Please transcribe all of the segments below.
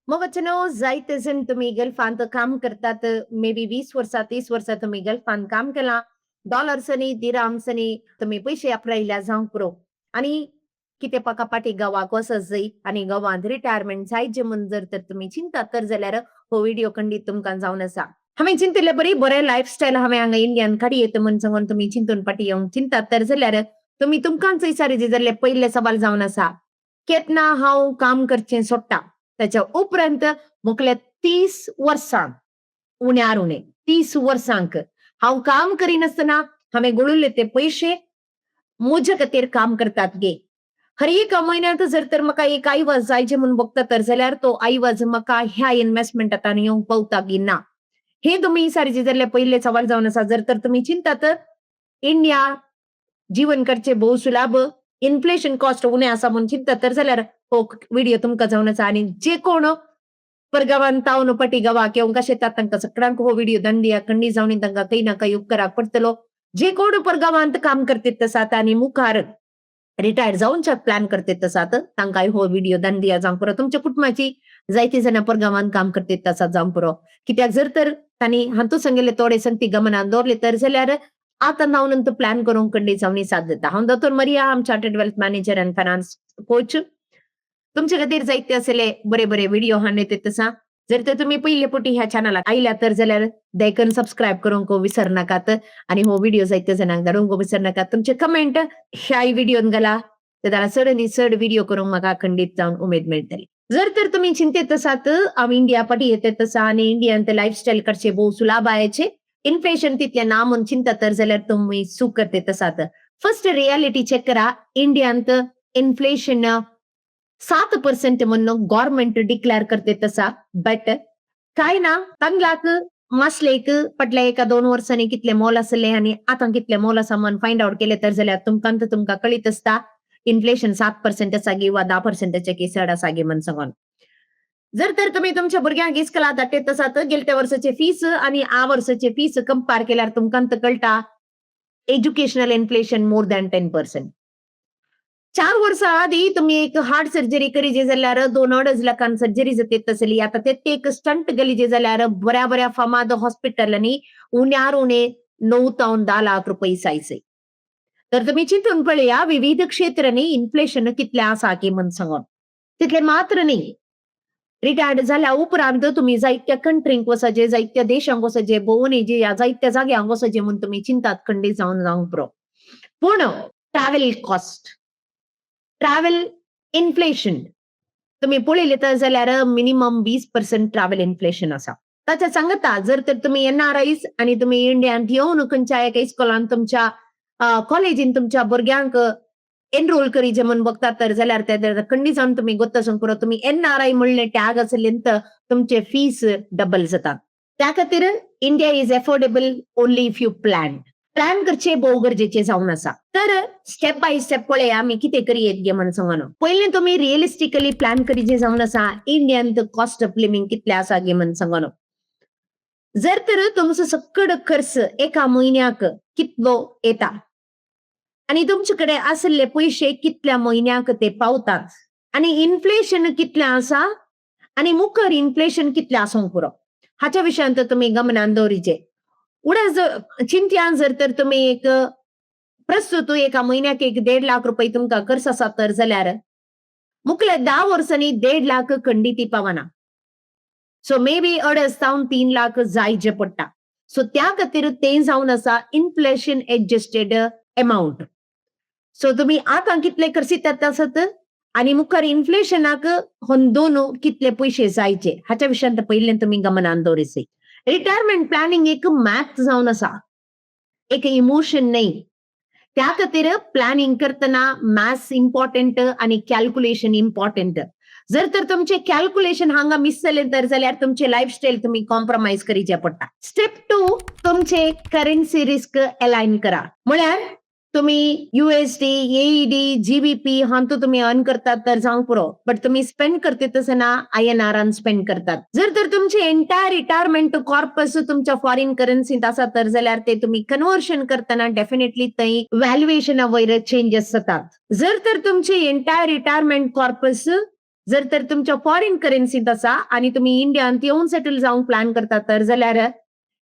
मग जायचं जण तुम्ही गल्फात काम करतात मे बी 20 वर्षा 30 वर्षा तुम्ही गल्फात काम केला डॉलर्सनी दिरामसनी तुम्ही पैसे आपल्याला जाऊ पुरो आणि किती पकापाटी गवाक वसत जाई आणि गवात रिटायरमेंट जायचे म्हण जर तर तुम्ही चिंता तर जाल्यार हो व्हिडिओ खंडीत तुमकां जाऊन असा हांवें चिंतले बरी बरे लायफस्टायल हांवें हांगा इंडियान काडी येता म्हण सांगून तुम्ही चिंतून पाटी येवन चिंता तर जाल्यार तुम्ही तुमकांच विचारीचे जाल्यार पयले सवाल जावन आसा केतना हांव काम करचें सोडटा त्याच्या उपरांत मुकल्या 30 वर्सां उण्यार उणे 30 वर्सांक हांव काम करिनासतना हांवें गळुल्ले ते पयशे म्हजे खातीर काम करतात गे हर एक म्हयन्यात जर तर म्हाका एक आयवज जायचे म्हणून बघता तर जाल्यार तो आयवज म्हाका ह्या इन्व्हेस्टमेंटांत येवंक पावता की ना हे तुम्ही विचारचे जाल्यार पयले सवाल जावन आसा जर तर तुम्ही चिंतात इंडिया जीवन करचे भोव सुलाभ इन्फ्लेशन कॉस्ट उणे आसा म्हणून चिंता तर जाल्यार हो व्हिडिओ तुमकां जावन आसा आणि जे कोण परगावान तावन पटी गवा किंवा कशे येतात तांकां सगळ्यांक हो व्हिडिओ दंडिया खंडी जावन तांकां काही ना काही उपकाराक पडतलो जे कोण परगावांत काम करतात तसात आणि मुखार रिटायर जाऊनच्या प्लॅन करते तसात तांकां हो व्हिडिओ दंडिया जावंक पुरो तुमच्या कुटुंबाची जायती जणां परगावान काम करतात तसात जावंक पुरो कित्याक जर तर तांणी हातू सांगिल्ले थोडे संगती गमनात दवरले तर जाल्यार आता नावनंत प्लॅन करूंक खंडी जावनी साथ देता हांव दोतोर मरिया आम chartered wealth manager and finance coach तुमचे खातीर जायते असले बरे बरे व्हिडिओ हाडून येतात तसा जर तर तुम्ही पयले पटी ह्या चॅनलाक आयल्या तर जाल्यार दयकन सबस्क्राईब करूंक विसर नाकात आणि हो व्हिडिओ जायते जणांक धाडूंक विसर नाकात तुमचे कमेंट ह्या व्हिडिओन घाला जाल्यार चड आनी चड व्हिडिओ करूंक म्हाका खंडीत जावन उमेद मेळटली जर तर तुम्ही चिंतेत आसात हांव इंडिया पाटी येते तसा आणि इंडियान लायफस्टाईल करचे भोव सुलाभ आयचे इन्फ्लेशन तितले ना म्हणून चिंता तर जाल्यार तुम्ही चूक करते तसात फर्स्ट रियालिटी चेक करा इंडियांत इन्फ्लेशन 7% म्हणून गव्हर्नमेंट डिक्लेअर करते तसा बट काय ना तांगलाक मासलेक फाटल्या एका 2 वर्सांनी कितले मोल आसले आणि आता कितले मोल आसा म्हणून फाइंड आउट केले तर जाल्यार तुमकां कळीत असता इन्फ्लेशन 7% आसा वा 10%चे की चड आसा गे म्हणून सांगून जर तर तुम्ही तुमच्या भुरग्यांक इस्कला धाडटे तसात गेल्या वर्साचे फीस आणि आ वर्साचे फीस कंपेअर केल्यार तुमकां कळटा एज्युकेशनल इन्फ्लेशन मोर दॅन 10%. 4 वर्सां आधी तुम्ही एक हार्ट सर्जरी करीजे जाल्यार 2-2.5 लाखान सर्जरी जाते तसली आता ते एक स्टंट गेलीजे जाल्यार बऱ्या बऱ्या फामाद हॉस्पिटलांनी उण्यार उणे 9 ते 10 लाख रुपये जायचे तर तुम्ही चिंतून पळया विविध क्षेत्रांनी इन्फ्लेशन कितले आसा की म्हण सांगून तितले मात्र नाही रिटायर्ड झाल्या उपरांत तुम्ही जायत्या कंट्रींक वचचे जायत्या देशांक वचचे भोवून जे या जायत्या जाग्यांक वचचे म्हणून तुम्ही चिंतात खंडी जावन जावंक पुरो पूण ट्रॅव्हल कॉस्ट ट्रॅव्हल इन्फ्लेशन तुम्ही पळयले तर जाल्यार मिनिमम 20% ट्रॅव्हल इन्फ्लेशन आसा ताच्या सांगता जर तर तुम्ही एनआरआयज आणि तुम्ही इंडियात येवन खंयच्या एका इस्कॉलान तुमच्या कॉलेजीन तुमच्या भुरग्यांक एनरोल करीचे म्हणून बघता तर जाल्यार ते खंडी जावन तुम्ही गोत्तसून पुरो तुम्ही एनआरआय म्हणले टॅग आसलेंत तुमचे फीस डबल जातात त्या खातीर India is affordable only if you plan करचे भोव गरजेचे जावन आसा तर स्टेप बाय स्टेप पळया आमी कितें करियेत गे म्हणून सांगून पयलें तुम्ही रिअलिस्टिकली प्लॅन करीचे जावन आसा इंडियान कॉस्ट ऑफ लिव्हिंग कितले आसा गे म्हणून सांगून जर तर तुमचो सकड खर्च एका म्हयन्याक कितलो येता आणि तुमच्याकडे असले पैसे कितल्या महिन्याक ते पावतात आणि इन्फ्लेशन कितले आसा आणि मुखार इन्फ्लेशन कितले आसूंक पुरो हाच्या विशयांत तुम्ही गमनान दवरीचे उड्या चिंत्यान जर तर तुम्ही एक प्रस्तुत एका महिन्याक एक 1.5 लाख रुपये तुमकां खर्च आसा तर जाल्यार मुखल्या 10 वर्सांनी 1.5 लाख खंडीत पावना सो मे बी 2.5 जावन 3 लाख जायचे पडटा सो त्या खातीर ते जावन आसा इन्फ्लेशन एडजस्टेड अमाउंट सो तुम्ही आता कितले खर्चितात आसत आणि मुखार इन्फ्लेशनाक होंदून कितले पैसे जायचे हाच्या विशयांत पयलें तुम्ही गमनान दवरीचे रिटायरमेंट प्लॅनिंग एक मॅथ जावन आसा एक इमोशन नाही त्या खातीर प्लॅनिंग करतना मॅथ्स इम्पॉर्टंट आणि कॅल्क्युलेशन इम्पॉर्टंट जर तर तुमचे कॅल्क्युलेशन हांगा मिस जाले तर जाल्यार तुमचे लाईफस्टाईल तुम्ही कॉम्प्रोमाइज करीचे पडटा स्टेप 2 तुमचे करन्सी रिस्क अलाइन करा म्हळ्यार तुम्ही युएसडी एईडी जीबीपी हांतू तुम्ही अर्न करतात तर जावंक पुरो बट तुम्ही स्पेंड करते तसना आयएनआर स्पेंड करतात जर तर तुमचे एंटायर रिटायरमेंट कॉर्पस तुमच्या फॉरेन करन्सीत आसा तर जाल्यार ते तुम्ही कन्वर्शन करताना डेफिनेटली थंय व्हॅल्युएशन वयर चेंजेस जातात जर तर तुमचे एंटायर रिटायरमेंट कॉर्पस जर तर तुमच्या फॉरेन करन्सीत आसा आणि तुम्ही इंडियात येऊन सेटल जावंक प्लॅन करता तर जाल्यार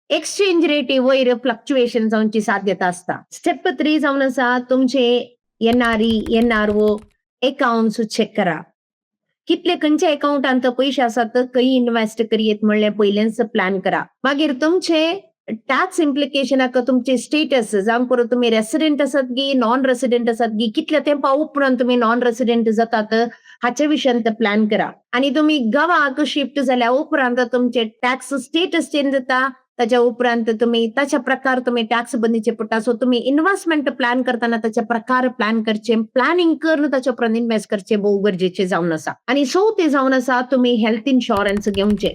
एक्सचेंज रेट वयर फ्लक्च्युएशन जावची साध्यता असता. स्टेप 3 जावन आसा तुमचे एनआरई, एनआरओ अकाउंट्स चेक करा. कितले खंयच्या अकाउंटांत पयशे आसात खंय इन्व्हेस्ट करयेत म्हणलें पयलेंच प्लॅन करा. मागीर तुमचे टॅक्स इम्प्लिकेशनाक तुमचे स्टेटस जावं पुरो तुमी रेसिडेंट आसात की नॉन रेसिडेंट आसात की कितल्या तेंपा उपरांत तुमी नॉन रेसिडेंट जातात हाचे विशयांत प्लॅन करा. आणि तुमी गांवाक शिफ्ट जाल्या उपरांत तुमचे टॅक्स स्टेटस चेंज जाता. ताच्या उपरांत तुम्ही ताच्या प्रकार तुम्ही टॅक्स बंदीचे पडटा. सो तुम्ही इन्व्हेस्टमेंट प्लॅन करताना त्याचे प्रकार प्लॅन करचे, प्लॅनिंग करून ताच्या उपरांत इन्व्हेस्ट करचे भोव गरजेचे जावन आसा. आणि ते जावन आसा तुम्ही हेल्थ इन्शुरन्स घेवचे.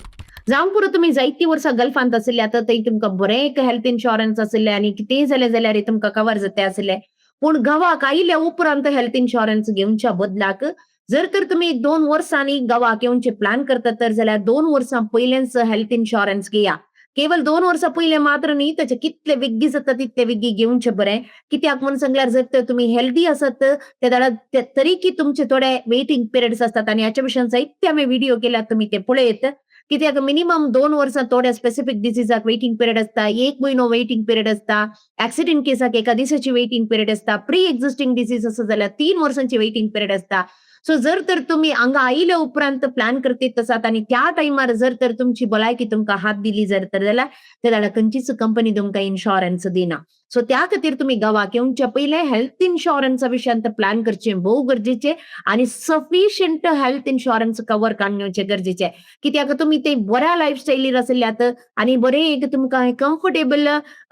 जावं पुरो तुम्ही जायती वर्सां गल्फांत आशिल्ले आतां थंय तुमकां बरें एक हेल्थ इन्शुरन्स आशिल्ले आनी कितेंय जालें जाल्यार तुमकां कव्हर जाता आशिल्लें. पूण गांवाक आयिल्ल्या उपरांत हेल्थ इन्शुरन्स घेवच्या बदलाक जर तर तुम्ही 2 वर्सांनी गांवाक येवचे प्लॅन करता तर जाल्यार 2 वर्सां पयलेंच हेल्थ इन्शुरन्स घेया. केवळ 2 वर्सां पयले मात्र न्ही, त्याचे कितले विग्गी जाता तितले विग्गी घेवचे बरें. कित्याक म्हूण सांगल्यार जर तर तुमी हेल्दी आसात त्या दारां तरी की तुमचे थोडे वेटिंग पिरियड्स असतात आणि ह्याच्या विशयान जायते आमी व्हिडिओ केल्यात तुमी ते पळयत. कित्याक मिनिमम 2 वर्सां थोड्या स्पेसिफिक डिसीजाक वेटिंग पिरियड असता, 1 म्हयनो वेटिंग पिरियड असता, ऍक्सिडेंट केसाक 1 दिसाची वेटिंग पिरियड असता, प्री एक्झिस्टिंग डिसीज आसा जाल्यार 3 वर्सांची वेटिंग पिरियड असता. सो जर तर तुम्ही हांगा आयिल्ल्या उपरांत प्लॅन करतीत आसात आणि त्या टायमार जर तर तुमची भलायकी तुमकां हात दिली जर तर जाल्यार त्या दारां खंयचीच कंपनी तुमकां इन्शुरन्स दिना. सो त्या खातीर तुम्ही गांवाक येवच्या पयले हेल्थ इन्शुरन्सा विशयांत प्लॅन करचें भोव गरजेचें आणि सफिशियंट हेल्थ इन्शुरन्स कव्हर काडून घेवचें गरजेचें. कित्याक तुमी ते बऱ्या लायफस्टायलीर आशिल्ल्यात आणि बरें एक तुमकां कम्फर्टेबल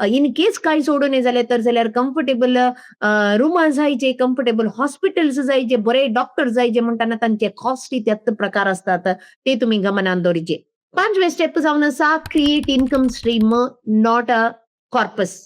इन केस कांय सोडून नये जालें तर जाल्यार कम्फर्टेबल रुमां जायचे, कम्फर्टेबल हॉस्पिटल्स जायचे, बरे डॉक्टर जायचे म्हणटाना तांचे कॉस्टय त्याच प्रकार असतात. ते तुम्ही गमनान दवरचे. 5वे स्टेप जावन आसा create income stream not a corpus.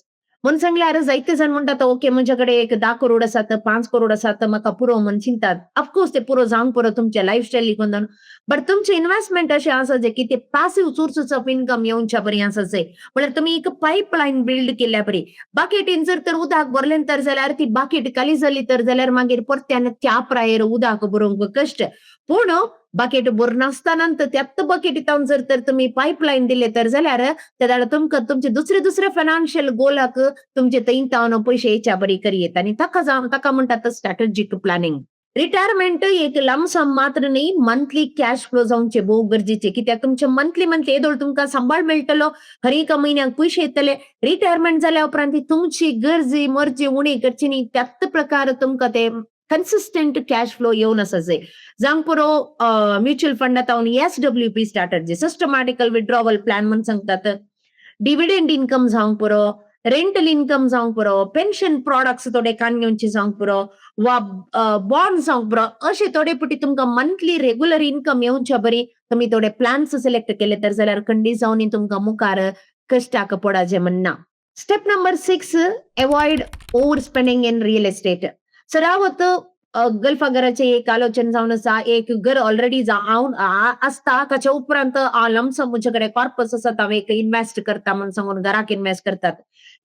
म्हणून सांगल्यार जायते जाण म्हणटात ओके म्हज्याकडे एक 10 करोड आसात, 5 करोड आसात, म्हाका पुरो म्हण चिंतात. ऑफकोर्स ते पुरो जावंक पुरो तुमच्या लायफस्टायलीक लागून. बट तुमचे इन्व्हेस्टमेंट अशें आसा जे की ते पॅसिव्ह सोर्सेस ऑफ इन्कम येवच्या बरी आसा जाय. म्हळ्यार तुमी एक पायपलायन बिल्ड केल्या बरी. बाकेटीन जर तर उदक भरलें तर जाल्यार ती बाकेट खाली जाली तर जाल्यार मागीर परत्यान त्या प्रायर उदक भरोवंक कश्ट. पूण बाकेट भर नासतना त्याच बाकेटींत जर तर तुमी पायपलायन दिले तर जाल्यार त्या दारां तुमकां तुमचे दुसरे फायनान्शियल गोलाक तुमचे थंयच्यान पयशे येवच्या बरी करयेत आणि ताका म्हणटात स्ट्रॅटेजिक प्लॅनिंग. रिटायरमेंट एक लमसम मात्र न्ही, मंथली कॅश फ्लो जावचे भोव गरजेचे. कित्याक तुमचे मंथली येदोळ तुमकां सांबाळ मेळटलो, हर एक म्हयन्याक पयशे येतले. रिटायरमेंट जाल्या उपरांत ती तुमची गरजी मर्जी उणी करची न्ही, त्याच प्रकार तुमकां ते कन्सिस्टंट कॅश फ्लो येवन आसा जाय. जावंक पुरो म्युच्युअल फंडांत SWP strategy systematical withdrawal plan म्हूण सांगतात. डिव्हिडंड इन्कम जावंक पुरो, रेंटल इन्कम जावंक पुरो, पेन्शन प्रॉडक्ट्स थोडे काडून घेवचे जावंक पुरो वा बॉन्ड जावंक पुरो. अशे थोडे पटी तुमकां मंथली रेग्युलर इन्कम येवच्या बरी तुमी थोडे प्लॅन्स सिलेक्ट केले तर जाल्यार खंडी जावन तुमकां मुखार कश्टाक पडाचें म्हणना. Step number 6 avoid over spending in real estate. Sarawat Galpha घराचे एक आलोचन जावन आसा. एक घर ऑलरेडी जावन आसता ताच्या उपरांत लमसम म्हजे कडेन कॉर्पस आसा हांव एक इन्व्हेस्ट करता म्हण सांगून घराक इन्व्हेस्ट करतात.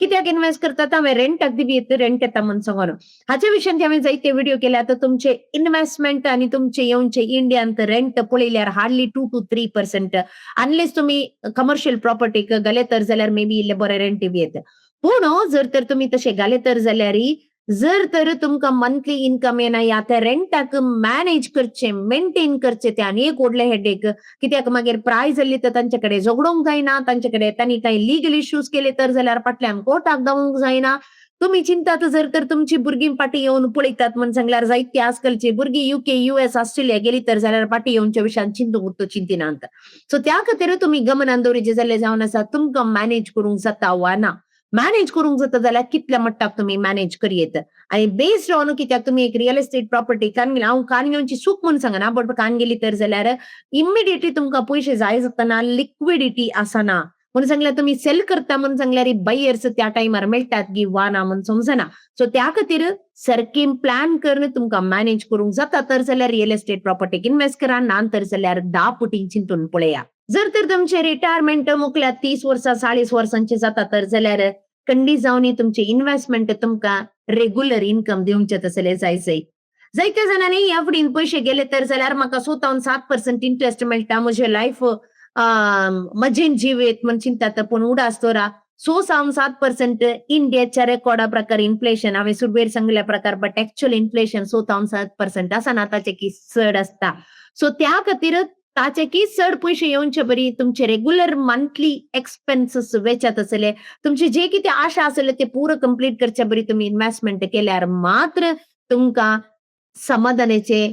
कित्याक इन्व्हेस्ट करतात हांवें रेंटाक दिली रेंट येता म्हण सांगून. हाचे विशयान हांवें जायते व्हिडिओ केले. आतां तुमचे इन्व्हेस्टमेंट आनी तुमचे येवचे इंडियात रेंट पळयल्यार हार्डली 2 to 3%. अनलेस तुमी कमर्शियल प्रॉपर्टीक घाले तर जाल्यार मे बी इल्ले बरे रेंट येत. पूण जर तर तुमी तशे घाले तर जाल्यार जर तर तुमकां मंथली इन्कम येना या त्या रेंटाक मॅनेज करचे, मेंटेन करचे ते आनी एक व्हडले हेडेक. कित्याक मागीर प्रायज जाल्ली तर तांचे कडेन झगडोंक जायना, तांचे कडेन तांणी कांय लिगल इश्यूज केले तर जाल्यार फाटल्यान कोर्टाक धांवूंक जायना. तुमी चिंतात जर तर तुमची भुरगीं फाटीं येवन पळयतात म्हण सांगल्यार जायती आजकालची भुरगीं UK, US, ऑस्ट्रेलिया गेली तर जाल्यार फाटीं येवच्या विशयान चिंतिनात. सो त्या खातीर तुमी गमनान दवरिचे जाल्यार जावन आसा तुमकां मॅनेज करूंक जाता वा ना. मॅनेज करूंक जाता जाल्यार कितल्या मट्टाक तुमी मॅनेज करयेत. आणि बेस्ड ऑन कित्याक तुमी एक रियल एस्टेट प्रॉपर्टी हांव कान घेवची सूख म्हूण सांगना, बट कान गेली तर जाल्यार इमिडिएटली तुमकां पयशे जाय जातना लिक्विडिटी आसना. म्हणून सांगल्यार तुमी सेल करता म्हणून सांगल्यार बायर्स त्या टायमार मेळटात की वा ना म्हूण समजना. सो त्या खातीर सारकी प्लॅन करून तुमकां मॅनेज करूंक जाता तर जाल्यार रियल एस्टेट प्रॉपर्टीक इन्व्हेस्ट करा, ना तर जाल्यार 10 पटी चिंतून पळया. जर तर तुमचे रिटायरमेंट मुखल्यार 30 वर्सां 40 वर्सांचे जाता तर जाल्यार खंडी जावन तुमचे इन्व्हेस्टमेंट तुमकां रेग्युलर इन्कम दिवचे तसले जाय. जायत्या जणांनी ह्या फुडें पयशे गेले तर जाल्यार म्हाका स्वताहून 7% इंटरेस्ट मेळटा. म्हजें लायफ मजेन जिवेत म्हण चिंतात पूण उडास तोरा 6 सावन 7% इंडियाच्या रेकॉर्डा प्रकार इन्फ्लेशन हांवें सुरवेर सांगल्या प्रकार बट एक्चुअल इन्फ्लेशन 6 सावन 7% आसा ताचे की चड आसता. सो त्या खातीर ताचे की चड पयशे येवचे बरी तुमचे रेग्युलर मंथली एक्सपेन्सेस वेंचत आसले तुमचे जे कितें आशा आसले ते पुरो कंप्लीट करचे बरी तुमी इन्व्हेस्टमेंट केल्यार मात्र तुमकां समाधानाचे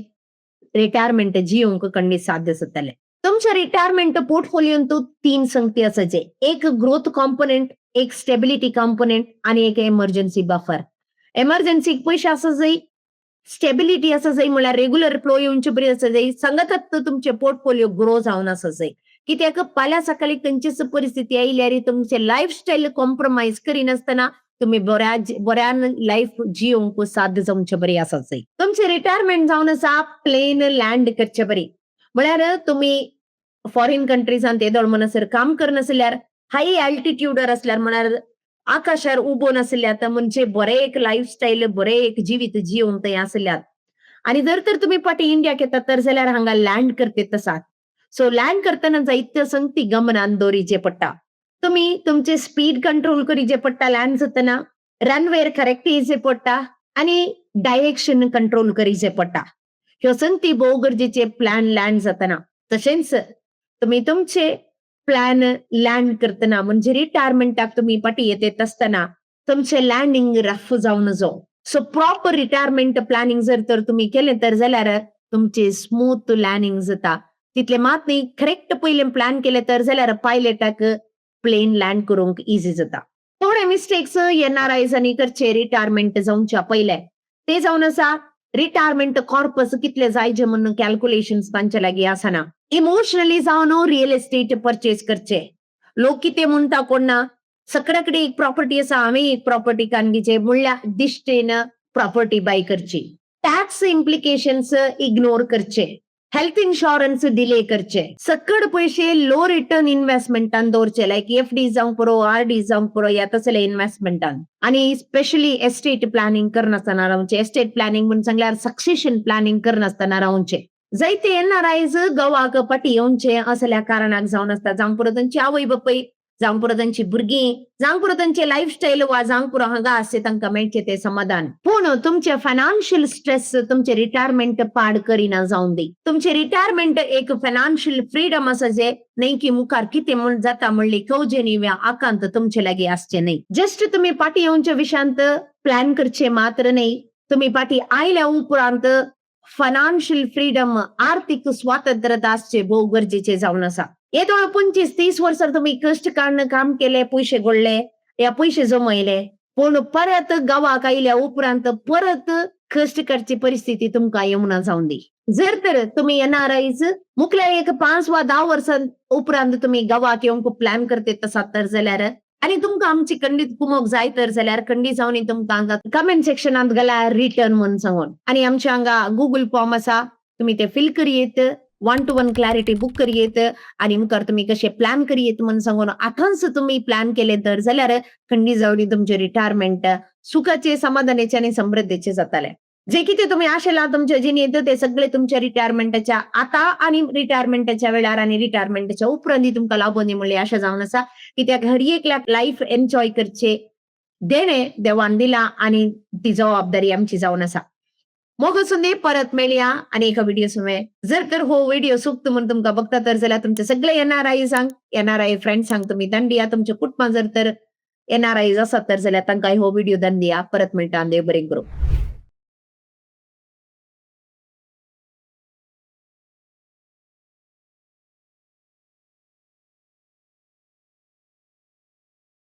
रिटायरमेंट जिवंक खंडीत साध्य जातले. तुमच्या रिटायरमेंट पोर्टफोलियोन तू 3 संगती आसाचे. एक ग्रोथ कॉम्पोनेंट, एक स्टेबिलिटी कॉम्पोनेंट आणि एक एमर्जन्सी बफर. एमर्जन्सीक पयशे आसा जाय, स्टेबिलिटी आसा जाय म्हळ्यार रेग्युलर फ्लो येवचे बरी आसा जाय. सांगतात तुमचे पोर्टफोलियो ग्रो जावन आसा जाय. कित्याक फाल्यां सकाळी खंयचीच परिस्थिती आयल्यार तुमचे लायफस्टायल कॉम्प्रोमाइज करिनासतना तुम्ही बऱ्यान लाईफ जिवंक साध्य जावचे बरी आसा जाय. तुमचे रिटायरमेंट जावन आसा प्लेन लँड करचे बरी. म्हळ्यार तुम्ही फॉरेन कंट्रीजांत येदोळ म्हणसर काम करनासल्यार हाय अल्टिट्यूडर असल्यार म्हळ्यार आकाशार उबोन आसल्यात म्हणजे बरे एक लायफस्टायल बरे एक जिवीत जिवंक थंय आसल्यात. आणि जर तर तुम्ही पाटी इंडियाक येतात तर जाल्यार हांगा लँड करतेत आसात. सो लँड करतना जायत्यो संगती गमनान दवरिचे पडटा. तुम्ही तुमचे स्पीड कंट्रोल करीचे पडटा लँड जातना, रनवेर करेक्ट येवचे पडटा आणि डायरेक्शन कंट्रोल करीचे पडटा. ह्यो संगती भोव गरजेचे प्लॅन लँड जातना. तशेंच तुम्ही तुमचे प्लॅन लँड करतना म्हणजे रिटायरमेंटाक तुम्ही पाटी येतेत आसतना तुमचे लँडिंग रफ जावन जावं. सो प्रॉपर रिटायरमेंट प्लॅनिंग जर तर तुम्ही केलें तर जाल्यार तुमचे स्मूथ लँडिंग जाता. तितले मात न्ही करेक्ट पयलें प्लॅन केले तर जाल्यार पायलटाक प्लेन लँड करूंक इझी जाता. थोडे मिस्टेक्स एनआरआयजांनी करचे रिटायरमेंट जावच्या पयले. ते जावन आसा रिटायरमेंट कॉर्पस कितले जायचे म्हणून कॅल्क्युलेशन्स तांचे लागीं आसना. इमोशनली जावन रिअल एस्टेट परचेस करचे. लोक कितें म्हणटा कोण ना सगळ्या कडेन एक प्रॉपर्टी आसा हांवें एक प्रॉपर्टी काणगीचे म्हणल्यार दिश्टेन प्रॉपर्टी बाय करची. टॅक्स इम्प्लिकेशन्स इग्नोर करचे. हेल्थ इन्शुरन्स डिले करचे. सकड पयशे लो रिटर्न इन्व्हेस्टमेंटान दवरचे लायक एफडी जावंक पुरो आरडी जावंक पुरो ह्या तसले इन्व्हेस्टमेंटान. आणि स्पेशली एस्टेट प्लॅनिंग करनासतना रावचे. एस्टेट प्लॅनिंग म्हणून सांगल्यार सक्सेशन प्लॅनिंग करनासतना रावचे. जायते एनआरआयज गोवाक पाटी येवचे असल्या कारणाक जावन आसता. जावंक पुरो तांची आवय बापूय, जावंक पुरो तांची भुरगीं, जावंक पुरो तांचे लायफस्टायल वा जावंक पुरो हांगा आसचे तांकां मेळचे ते समाधान. पूण तुमचे फायनान्शियल स्ट्रेस तुमचे रिटायरमेंट पाड करिना जावन दी. तुमचे रिटायरमेंट एक फायनान्शियल फ्रीडम आसा जे न्हय की मुखार कितें म्हूण जाता म्हणली कवजेनी वा आकांत तुमचे लागीं आसचे न्हय. जस्ट तुम्ही पाटी येवच्या विशांत प्लॅन करचे मात्र न्हय. तुम्ही पाटी आयल्या उपरांत फायनान्शियल फ्रीडम आर्थिक स्वातंत्र्यता आसचे भोव गरजेचे जावन आसा. येदोळ 25-30 वर्सां तुम्ही कष्ट काढणं काम केले, पयशे गोडले, या पयशे जमयले, पूण परत गांवाक आयल्या उपरांत परत कष्ट करची परिस्थिती तुमकां येवना जावन दी. जर तर तुम्ही एनआरआयज मुखल्या एक 5 वा 10 वर्सां उपरांत तुम्ही गांवाक येवंक प्लॅन करतेत आसात तर जाल्यार आणि तुमकां आमची खंडीत कुमक जाय तर जाल्यार खंडीत जावन तुमकां हांगा कमेंट सेक्शनांत घाला रिटर्न म्हणून सांगून. आणि आमचे हांगा गुगल फॉर्म आसा तुम्ही ते फिल करियेत. 1-to-1 क्लॅरिटी बुक करियेत आणि मुखार तुम्ही कशे प्लॅन करियेत म्हणून सांगून आतांच तुम्ही प्लॅन केले तर जाल्यार खंडीत जावन तुमचे रिटायरमेंट सुखाचे, समाधानाचे आणि समृद्धीचे जाताले. जे कितें तुम्ही आशेला तुमच्या जिणेत ते सगळे तुमच्या रिटायरमेंटाच्या आता आणि रिटायरमेंटाच्या वेळार आणि रिटायरमेंटाच्या उपरांत तुमकां लाभो दी म्हणली आशा जावन आसा. कित्याक हर एकल्याक लायफ एन्जॉय करचे देणे देवान दिला आणि ती जबाबदारी आमची जावन आसा. मोग सुंदे परत मेळया आणि एका व्हिडिओ सुमे. जर तर हो व्हिडिओ सुक्त म्हणून तुमकां बघता तर जाल्यार तुमचे सगळे एनआरआय फ्रेंड्सांक तुम्ही दंड दिया. तुमच्या कुटुंबात जर तर एनआरआयज आसात तर जाल्यार तांकां हो व्हिडिओ दंड दिया. परत मेळटा देव बरें करूं.